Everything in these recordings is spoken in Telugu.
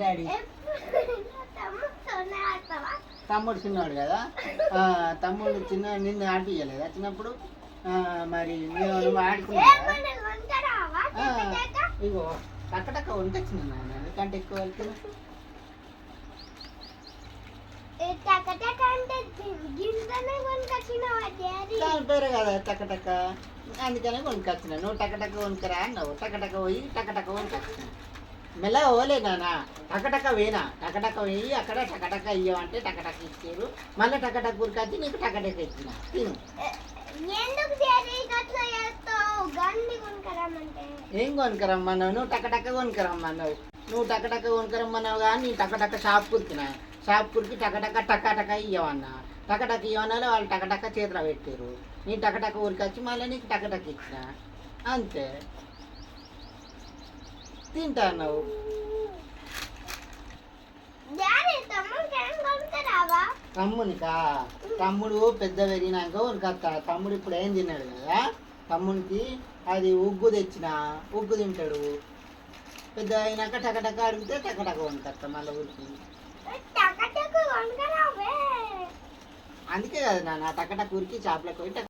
డాడీ తమ్ముడు చిన్నవాడు కదా, తమ్ముడు చిన్న నిన్ను ఆడిపియలేదా చిన్నప్పుడు? మరి నువ్వు ఆడుకున్నావా? ఇగో టక్క వంటొచ్చింది నాన్న, ఎందుకంటే ఎక్కువ వెళ్తున్నా దాని పేరే కదా టక్క, అందుకనే కొనుకొచ్చిన. నువ్వు టక్క కొనుక్కరా అన్నావు, టక్క పోయి టక్క కొనుకొచ్చిన. మెల్లగా పోలే నాన్న, టక్క వేనా, టక్క వేయి అక్కడ టక్క ఇయ్యమంటే టక్క ఇచ్చారు. మళ్ళీ టక్క ఊరికొచ్చి నీకు టక్క ఇచ్చిన తిను. ఏం కొనుక్కరమ్మన్నావు? నువ్వు టక్క కొనుక్కరమ్మన్నావు, నువ్వు టక్క కొనుక్కరమ్మన్నావు కానీ నీ టక్క షాప్ కురికినా, షాప్ కురికి టక్క ఇవ్వమన్నా, టక్క ఇవ్వనాలి. వాళ్ళు టక్క చేతిలో పెట్టారు. నీ టక్క ఊరికొచ్చి మళ్ళీ నీకు టక్క ఇచ్చిన అంతే. తింటా అన్నావు. తమ్మునికా? తమ్ముడు పెద్ద పెరిగినాక ఉరికొస్తా. తమ్ముడు ఇప్పుడు ఏం తిన్నాడు కదా, తమ్మునికి అది ఉగ్గు తెచ్చిన, ఉగ్గు తింటాడు. పెద్ద అయినాక టక్క అడిగితే టక్క కొనుకొస్తా మళ్ళీ ఊరికి. అందుకే కదా నాన్న టక్క ఊరికి షాప్లోకి పోయి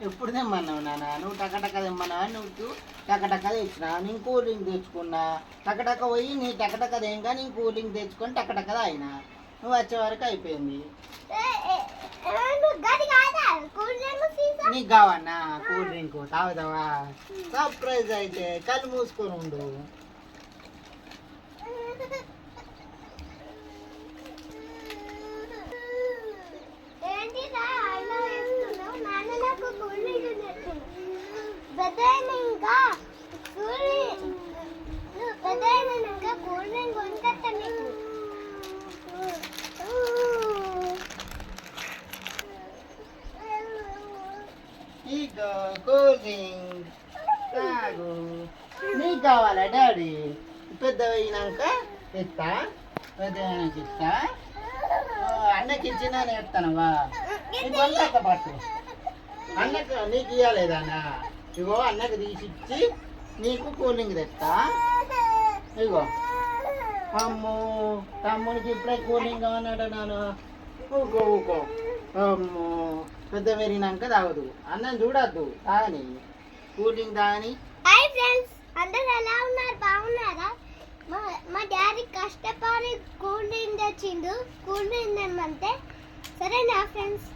ఎప్పుడు తెమ్మన్నావు నాన్న? నువ్వు టక్క తెమ్మన్నావా? నువ్వు టక్క తెచ్చినా, నేను కూల్ డ్రింక్ తెచ్చుకున్నా. టక్క పోయి నీ టక్క దేంగా నేను కూల్ డ్రింక్ తెచ్చుకొని టక్క తాగినా. నువ్వు వచ్చే వరకు అయిపోయింది. నీకు కావన్నా కూల్ డ్రింక్? తాగుతావా? సర్ప్రైజ్ అయితే కళ్ళు మూసుకొని ఉండు. కూల్ డ్రింక్ తాగు. నీకు కావాలా డాడీ? పెద్ద అయినాక ఇస్తా, పెద్ద అయినాక ఇస్తా. అన్నకి ఇచ్చినా నేర్తానవా? నీకు వంట పట్టు. అన్నకు నీకు ఇవ్వలేదన్నా? ఇగో అన్నకు తీసిచ్చి నీకు కూల్ డ్రింక్ తెస్తా. ఇగో అమ్మో తమ్మునికి ఇప్పుడే కూల్ డ్రింక్ కావన్నాడు నాన్న. ఊకో అమ్మో పెద్ద పెరిగినాక తాగదు. అన్నం చూడద్దు, తాగని కూల్ డ్రింక్ తాగని. హాయ్ ఫ్రెండ్స్, అందరూ ఎలా ఉన్నారు? బాగున్నారా? మా డాడీ కష్టపడి కూల్ డ్రింక్ తెచ్చిండు. కూల్ డ్రింక్ తెమ్మంటే సరేనా ఫ్రెండ్స్?